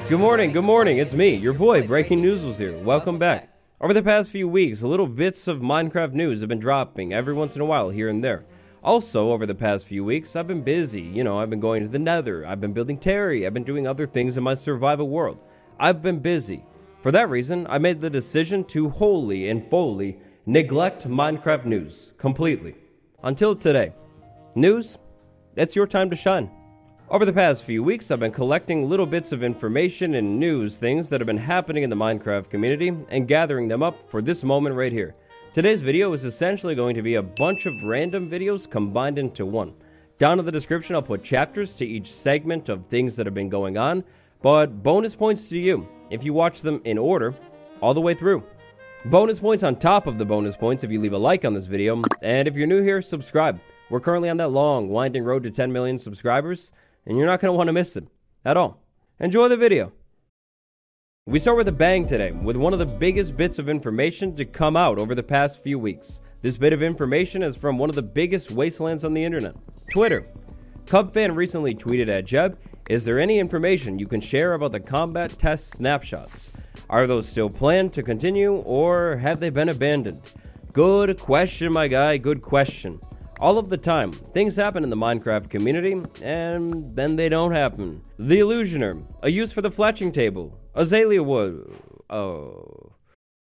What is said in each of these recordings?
Good morning, it's me, your boy, Breaking News was here. Welcome back. Over the past few weeks, little bits of Minecraft news have been dropping every once in a while here and there. Also, over the past few weeks, I've been busy. I've been going to the Nether, I've been building Terry, I've been doing other things in my survival world. I've been busy. For that reason, I made the decision to wholly and fully neglect Minecraft news completely. Until today. News, it's your time to shine. Over the past few weeks, I've been collecting little bits of information and news things that have been happening in the Minecraft community and gathering them up for this moment right here. Today's video is essentially going to be a bunch of random videos combined into one. Down in the description, I'll put chapters to each segment of things that have been going on, but bonus points to you if you watch them in order all the way through. Bonus points on top of the bonus points if you leave a like on this video, and if you're new here, subscribe. We're currently on that long, winding road to 10 million subscribers, and you're not going to want to miss it at all. Enjoy the video. We start with a bang today, with one of the biggest bits of information to come out over the past few weeks. This bit of information is from one of the biggest wastelands on the internet, Twitter. Cubfan recently tweeted at Jeb, "Is there any information you can share about the combat test snapshots? Are those still planned to continue, or have they been abandoned?" Good question, my guy, good question. All of the time, things happen in the Minecraft community, and then they don't happen. The Illusioner, a use for the fletching table, Azalea Wood,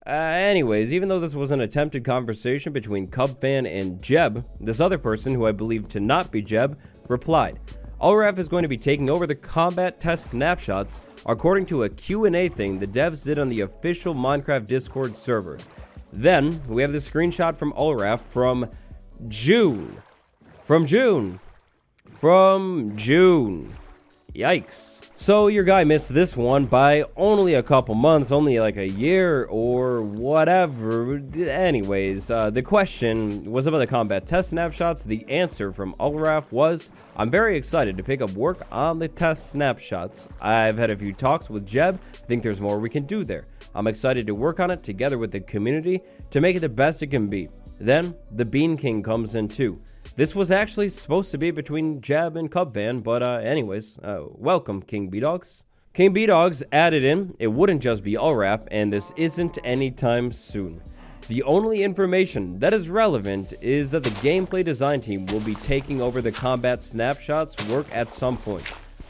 anyways, even though this was an attempted conversation between Cubfan and Jeb, this other person, who I believe to not be Jeb, replied, "Olraf is going to be taking over the combat test snapshots, according to a Q&A thing the devs did on the official Minecraft Discord server." Then, we have this screenshot from Olraf from June. Yikes. So your guy missed this one by only a couple months, only like a year or whatever. Anyways, the question was about the combat test snapshots. The answer from Olraf was, "I'm very excited to pick up work on the test snapshots. I've had a few talks with Jeb. I think there's more we can do there. I'm excited to work on it together with the community to make it the best it can be." Then, the Bean King comes in too. This was actually supposed to be between Jeb and Cubfan, but anyways, welcome, King B-Dogs. King B-Dogs added in, "It wouldn't just be Olraf, and this isn't anytime soon. The only information that is relevant is that the gameplay design team will be taking over the combat snapshots work at some point,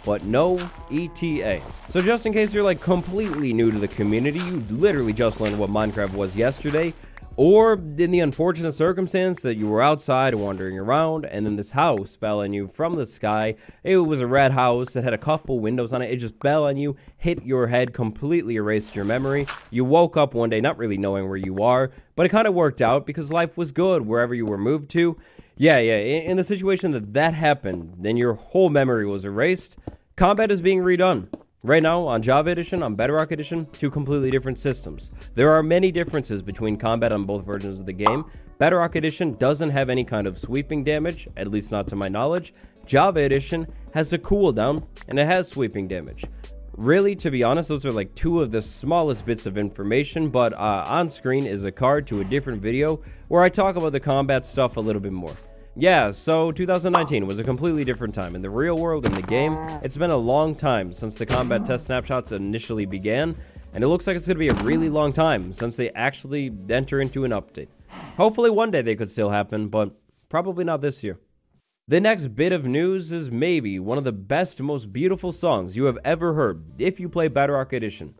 but no ETA." So just in case you're like completely new to the community, you literally just learned what Minecraft was yesterday, or in the unfortunate circumstance that you were outside wandering around and then this house fell on you from the sky. It was a red house that had a couple windows on it. It just fell on you, hit your head, completely erased your memory. You woke up one day not really knowing where you are, but it kind of worked out because life was good wherever you were moved to. Yeah, in the situation that happened, then your whole memory was erased. Combat is being redone. Right now, on Java Edition, on Bedrock Edition, two completely different systems. There are many differences between combat on both versions of the game. Bedrock Edition doesn't have any kind of sweeping damage, at least not to my knowledge. Java Edition has a cooldown, and it has sweeping damage. Really, to be honest, those are like two of the smallest bits of information, but on screen is a card to a different video where I talk about the combat stuff a little bit more. Yeah, so 2019 was a completely different time. In the real world, in the game, it's been a long time since the combat test snapshots initially began, and it looks like it's going to be a really long time since they actually enter into an update. Hopefully one day they could still happen, but probably not this year. The next bit of news is maybe one of the best, most beautiful songs you have ever heard if you play Bedrock Edition.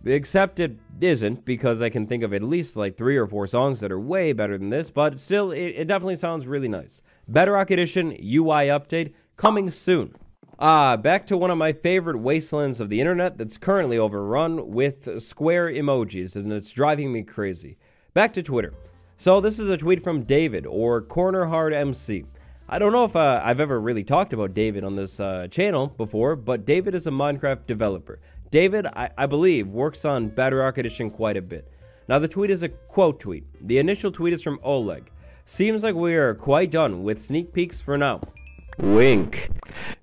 Except it isn't, because I can think of at least like 3 or 4 songs that are way better than this, but still, it definitely sounds really nice. Bedrock Edition UI update coming soon. Back to one of my favorite wastelands of the internet that's currently overrun with square emojis, and it's driving me crazy. Back to Twitter. So this is a tweet from David, or CornerHardMC. I don't know if I've ever really talked about David on this channel before, but David is a Minecraft developer. David, I believe, works on Bedrock Edition quite a bit. Now, the tweet is a quote tweet. The initial tweet is from Oleg. "Seems like we are quite done with sneak peeks for now. Wink.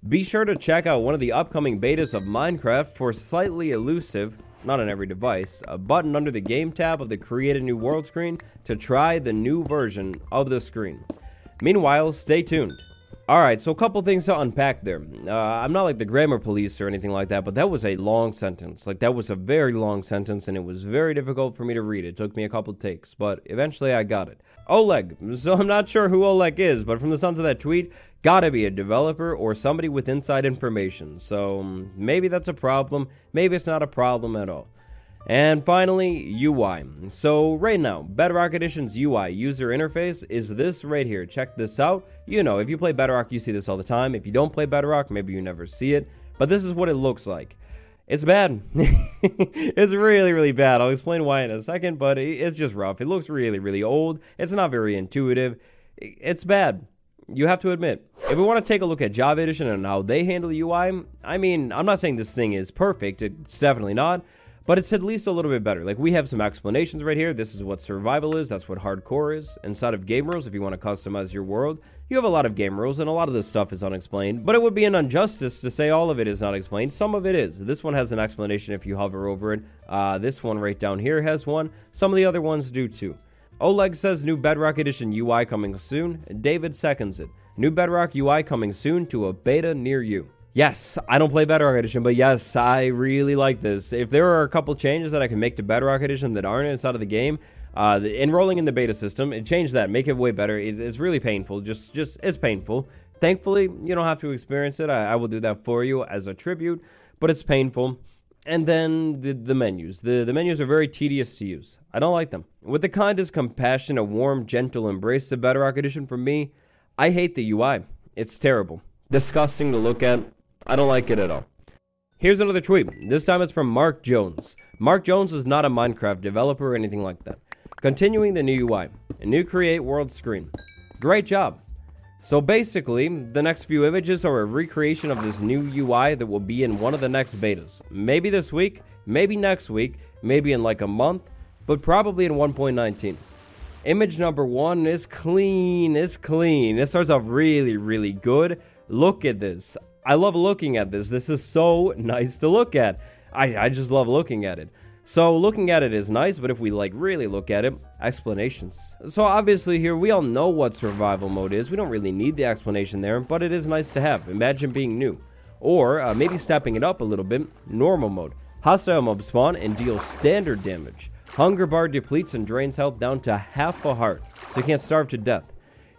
Be sure to check out one of the upcoming betas of Minecraft for slightly elusive, not on every device, a button under the Game tab of the Create a New World screen to try the new version of the screen. Meanwhile, stay tuned. Alright, so a couple things to unpack there. I'm not like the grammar police or anything like that, but that was a long sentence. Like, that was a very long sentence, and it was very difficult for me to read. It took me a couple takes, but eventually I got it. Oleg. So I'm not sure who Oleg is, but from the sounds of that tweet, gotta be a developer or somebody with inside information. So maybe that's a problem, maybe it's not a problem at all. And finally, UI. So right now, Bedrock Edition's UI user interface is this right here. Check this out. You know, if you play Bedrock, you see this all the time. If you don't play Bedrock, maybe you never see it. But this is what it looks like. It's bad. It's really, really bad. I'll explain why in a second, but it's just rough. It looks really, really old. It's not very intuitive. It's bad. You have to admit. If we want to take a look at Java Edition and how they handle UI, I mean, I'm not saying this thing is perfect. It's definitely not. But it's at least a little bit better. Like, we have some explanations right here. This is what survival is. That's what hardcore is. Inside of game rules, if you want to customize your world, you have a lot of game rules, and a lot of this stuff is unexplained. But it would be an injustice to say all of it is not explained. Some of it is. This one has an explanation if you hover over it. This one right down here has one. Some of the other ones do too. Oleg says new Bedrock Edition UI coming soon. David seconds it. New Bedrock UI coming soon to a beta near you. Yes, I don't play Bedrock Edition, but yes, I really like this. If there are a couple changes that I can make to Bedrock Edition that aren't inside of the game, enrolling in the beta system, it changed that, make it way better. It's really painful, just it's painful. Thankfully, you don't have to experience it. I will do that for you as a tribute, but it's painful. And then the menus. The menus are very tedious to use. I don't like them. With the kindest compassion, a warm, gentle embrace to Bedrock Edition from me, I hate the UI. It's terrible. Disgusting to look at. I don't like it at all. Here's another tweet. This time it's from Mark Jones. Mark Jones is not a Minecraft developer or anything like that. Continuing the new UI. A new create world screen. Great job. So basically, the next few images are a recreation of this new UI that will be in one of the next betas. Maybe this week, maybe next week, maybe in like a month, but probably in 1.19. Image number 1 is clean. It's clean. It starts off really, really good. Look at this. I love looking at this. This is so nice to look at. I just love looking at it. So looking at it is nice, but if we like really look at it, explanations. So obviously here we all know what survival mode is. We don't really need the explanation there, but it is nice to have. Imagine being new. Or maybe stepping it up a little bit, normal mode. Hostile mob spawn and deal standard damage. Hunger bar depletes and drains health down to half a heart, so you can't starve to death.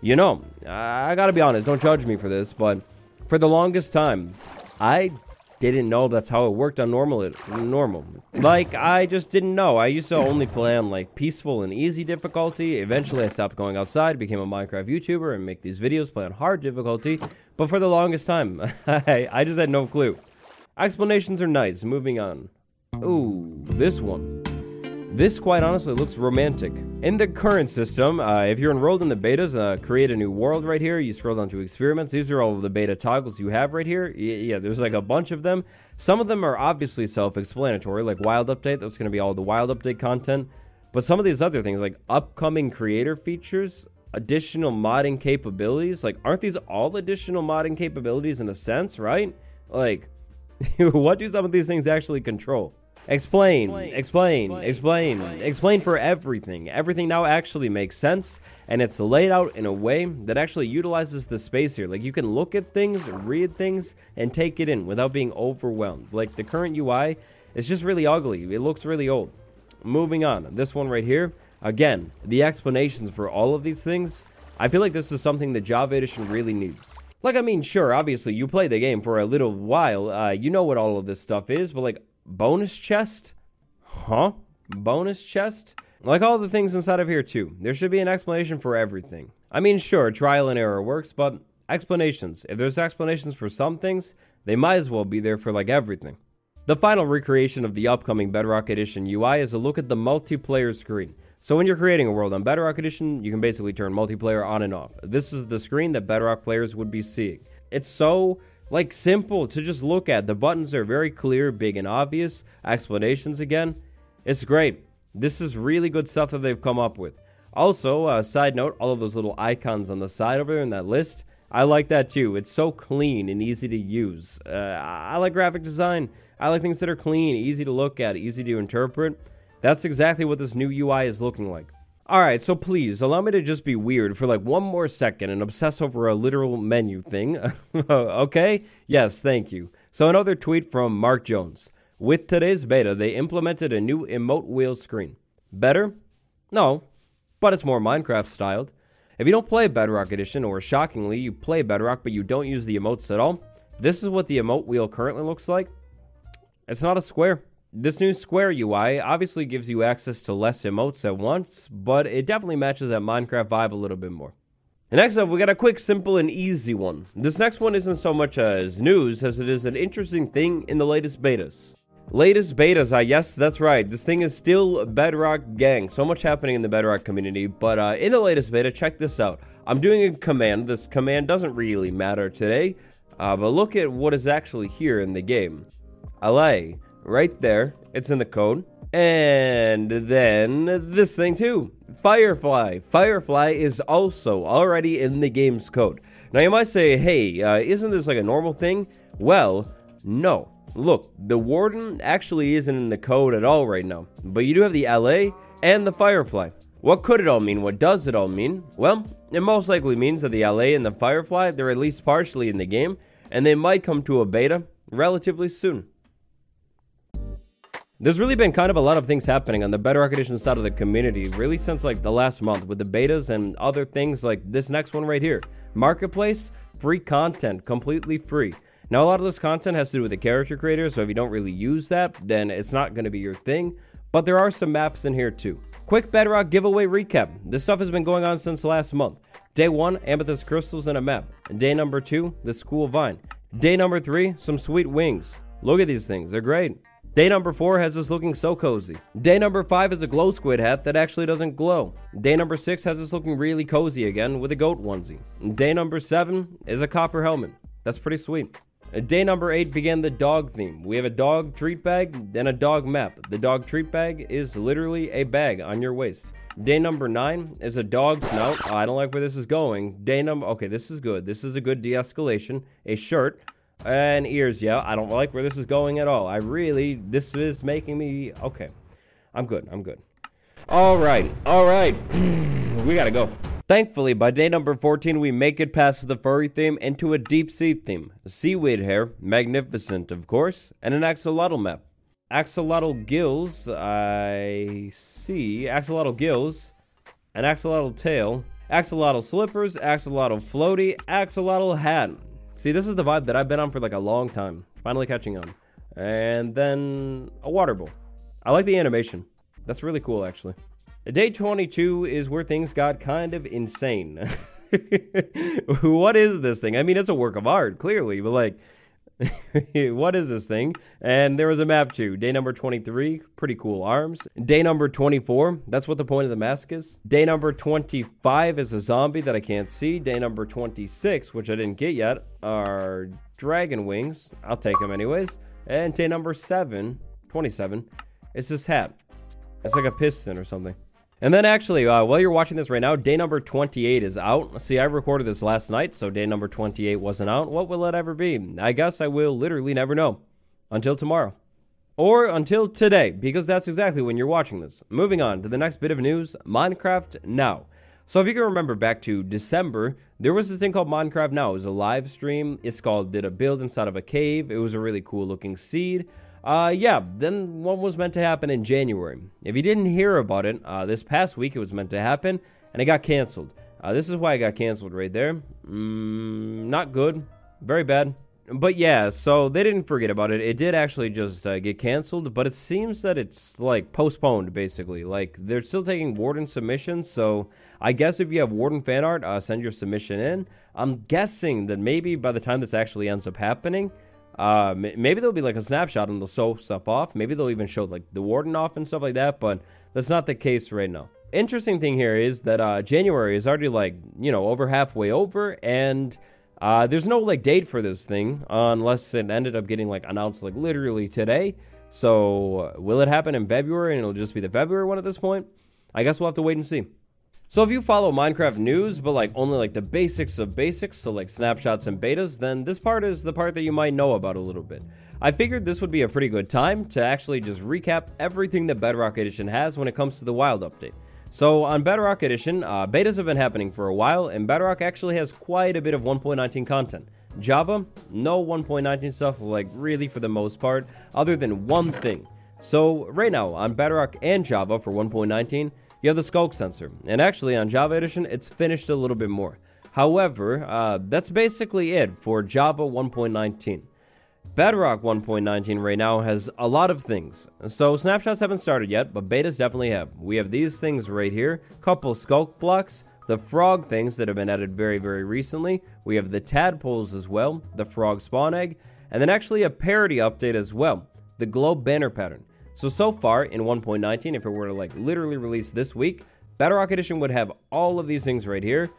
You know, I gotta be honest, don't judge me for this, but for the longest time, I didn't know that's how it worked on normal. Like, I just didn't know. I used to only play on, like, peaceful and easy difficulty. Eventually, I stopped going outside, became a Minecraft YouTuber, and make these videos, play on hard difficulty. But for the longest time, I just had no clue. Explanations are nice. Moving on. Ooh, this one. This, quite honestly, looks romantic. In the current system, if you're enrolled in the betas, create a new world right here. You scroll down to experiments. These are all of the beta toggles you have right here. Yeah, there's like a bunch of them. Some of them are obviously self-explanatory, like Wild Update. That's going to be all the Wild Update content. But some of these other things, like upcoming creator features, additional modding capabilities, like, aren't these all additional modding capabilities in a sense, right? Like, what do some of these things actually control? Explain for everything. Everything now actually makes sense, and it's laid out in a way that actually utilizes the space here. Like, you can look at things, read things, and take it in without being overwhelmed. Like, the current UI is just really ugly. It looks really old. Moving on. This one right here. Again, the explanations for all of these things, I feel like this is something that Java Edition really needs. Like, I mean, sure, obviously, you play the game for a little while. You know what all of this stuff is, but, like, bonus chest? Huh? Bonus chest? Like all the things inside of here too. There should be an explanation for everything. I mean, sure, trial and error works, but explanations. If there's explanations for some things, they might as well be there for like everything. The final recreation of the upcoming Bedrock Edition UI is a look at the multiplayer screen. So when you're creating a world on Bedrock Edition, you can basically turn multiplayer on and off. This is the screen that Bedrock players would be seeing. It's so like simple to just look at. The buttons are very clear, big and obvious. Explanations again. It's great. This is really good stuff that they've come up with. Also, side note, all of those little icons on the side over there in that list, I like that too. It's so clean and easy to use. I like graphic design. I like things that are clean, easy to look at, easy to interpret. That's exactly what this new UI is looking like. Alright, so please, allow me to just be weird for like one more second and obsess over a literal menu thing. Okay? Yes, thank you. So another tweet from Mark Jones. With today's beta, they implemented a new emote wheel screen. Better? No, but it's more Minecraft styled. If you don't play Bedrock Edition, or shockingly, you play Bedrock but you don't use the emotes at all, this is what the emote wheel currently looks like. It's not a square. This new square UI obviously gives you access to less emotes at once, but it definitely matches that Minecraft vibe a little bit more. And next up, we got a quick, simple, and easy one. This next one isn't so much as news as it is an interesting thing in the latest betas. Latest betas, yes, that's right. This thing is still Bedrock gang. So much happening in the Bedrock community, but in the latest beta, check this out. I'm doing a command. This command doesn't really matter today, but look at what is actually here in the game. LA. Right there, it's in the code. And then this thing too, Firefly. Firefly is also already in the game's code. Now you might say, hey, isn't this like a normal thing? Well, no. Look, the Warden actually isn't in the code at all right now, but you do have the LA and the Firefly. What could it all mean? What does it all mean? Well, it most likely means that the LA and the Firefly, they're at least partially in the game, and they might come to a beta relatively soon. There's really been kind of a lot of things happening on the Bedrock Edition side of the community, really since like the last month with the betas and other things like this next one right here. Marketplace, free content, completely free. Now a lot of this content has to do with the character creator, so if you don't really use that, then it's not going to be your thing. But there are some maps in here too. Quick Bedrock giveaway recap. This stuff has been going on since last month. Day 1, Amethyst Crystals and a map. Day number 2, the School Vine. Day number 3, some sweet wings. Look at these things, they're great. Day number 4 has us looking so cozy. Day number 5 is a glow squid hat that actually doesn't glow. Day number 6 has us looking really cozy again with a goat onesie. Day number 7 is a copper helmet. That's pretty sweet. Day number 8 began the dog theme. We have a dog treat bag, then a dog map. The dog treat bag is literally a bag on your waist. Day number 9 is a dog snout. Oh, I don't like where this is going. Okay, this is good. This is a good de-escalation. A shirt. And ears, yeah, I don't like where this is going at all. This is making me, okay. I'm good. All right. We gotta go. Thankfully, by day number 14, we make it past the furry theme into a deep sea theme. Seaweed hair, magnificent, of course, and an axolotl map. Axolotl gills, I see. Axolotl gills, an axolotl tail, axolotl slippers, axolotl floaty, axolotl hat. See, this is the vibe that I've been on for like a long time. Finally catching on. And then a water bowl. I like the animation. That's really cool, actually. Day 22 is where things got kind of insane. What is this thing? I mean, it's a work of art, clearly, but like, what is this thing? And there was a map too. Day number 23, pretty cool arms. Day number 24, that's what the point of the mask is. Day number 25 is a zombie that I can't see. Day number 26, which I didn't get yet, are dragon wings. I'll take them anyways. And day number 27, it's this hat. It's like a piston or something. And then actually, while you're watching this right now, day number 28 is out. See, I recorded this last night, so day number 28 wasn't out. What will it ever be? I guess I will literally never know. Until tomorrow. Or until today, because that's exactly when you're watching this. Moving on to the next bit of news, Minecraft Now. So if you can remember back to December, there was this thing called Minecraft Now. It was a live stream. It's called Did a Build Inside of a Cave. It was a really cool looking seed. Then one was meant to happen in January. If you didn't hear about it, this past week it was meant to happen, and it got canceled. This is why it got canceled right there. Not good. Very bad. But yeah, so they didn't forget about it. It did actually just get canceled, but it seems that it's, like, postponed, basically. Like, they're still taking Warden submissions, so I guess if you have Warden fan art, send your submission in. I'm guessing that maybe by the time this actually ends up happening, maybe there'll be like a snapshot and they'll show stuff off. Maybe they'll even show like the Warden off and stuff like that, but that's not the case right now. Interesting thing here is that January is already like, over halfway over, and there's no like date for this thing unless it ended up getting like announced like literally today. So will it happen in February and it'll just be the February one at this point? I guess we'll have to wait and see. So if you follow Minecraft news, but like only like the basics of basics, so like snapshots and betas, then this part is the part that you might know about a little bit. I figured this would be a pretty good time to actually just recap everything that Bedrock Edition has when it comes to the Wild update. So on Bedrock Edition, betas have been happening for a while, and Bedrock actually has quite a bit of 1.19 content. Java, no 1.19 stuff, like really for the most part, other than one thing. So right now, on Bedrock and Java for 1.19, you have the Skulk sensor, and actually on Java Edition, it's finished a little bit more. However, that's basically it for Java 1.19. Bedrock 1.19 right now has a lot of things. So snapshots haven't started yet, but betas definitely have. We have these things right here, couple Skulk blocks, the frog things that have been added very, very recently. We have the tadpoles as well, the frog spawn egg, and then actually a parity update as well, the globe banner pattern. So far in 1.19, if it were to like literally release this week, Bedrock Edition would have all of these things right here.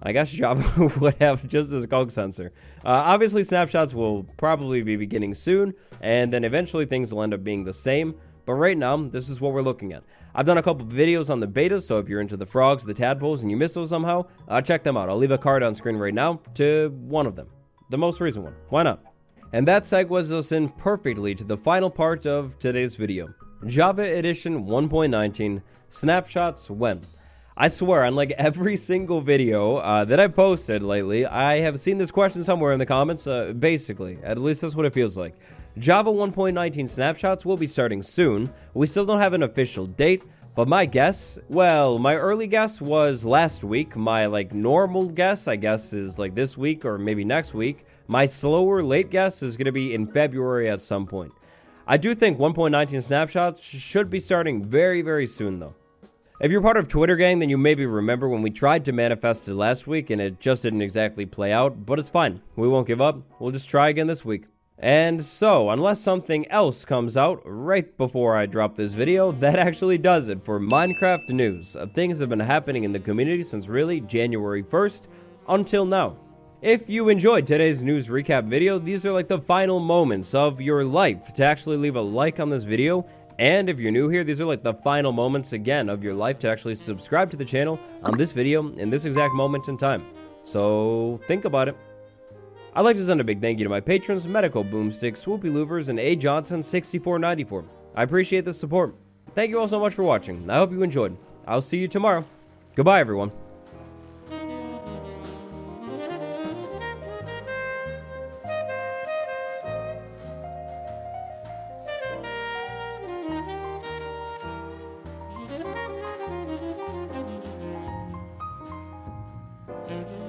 I guess Java would have just a Skulk sensor. Obviously, snapshots will probably be beginning soon, and then eventually things will end up being the same. But right now, this is what we're looking at. I've done a couple videos on the betas, so if you're into the frogs, the tadpoles, and you missed those somehow, check them out. I'll leave a card on screen right now to one of them. The most recent one. Why not? And that segues us in perfectly to the final part of today's video. Java Edition 1.19, snapshots when? I swear, on like every single video that I've posted lately, I have seen this question somewhere in the comments, basically. At least that's what it feels like. Java 1.19 snapshots will be starting soon. We still don't have an official date, but my guess, well, my early guess was last week. My like normal guess, I guess, is like this week or maybe next week. My slower late guess is going to be in February at some point. I do think 1.19 snapshots should be starting very, very soon though. If you're part of Twitter Gang, then you maybe remember when we tried to manifest it last week and it just didn't exactly play out, but it's fine. We won't give up. We'll just try again this week. And so, unless something else comes out right before I drop this video, that actually does it for Minecraft news. Things have been happening in the community since really January 1st until now. If you enjoyed today's news recap video, these are like the final moments of your life to actually leave a like on this video. And if you're new here, these are like the final moments again of your life to actually subscribe to the channel on this video in this exact moment in time. So think about it. I'd like to send a big thank you to my patrons, Medical Boomstick, Swoopy Louvers, and A Johnson 6494. I appreciate the support. Thank you all so much for watching. I hope you enjoyed. I'll see you tomorrow. Goodbye, everyone. Mm-hmm.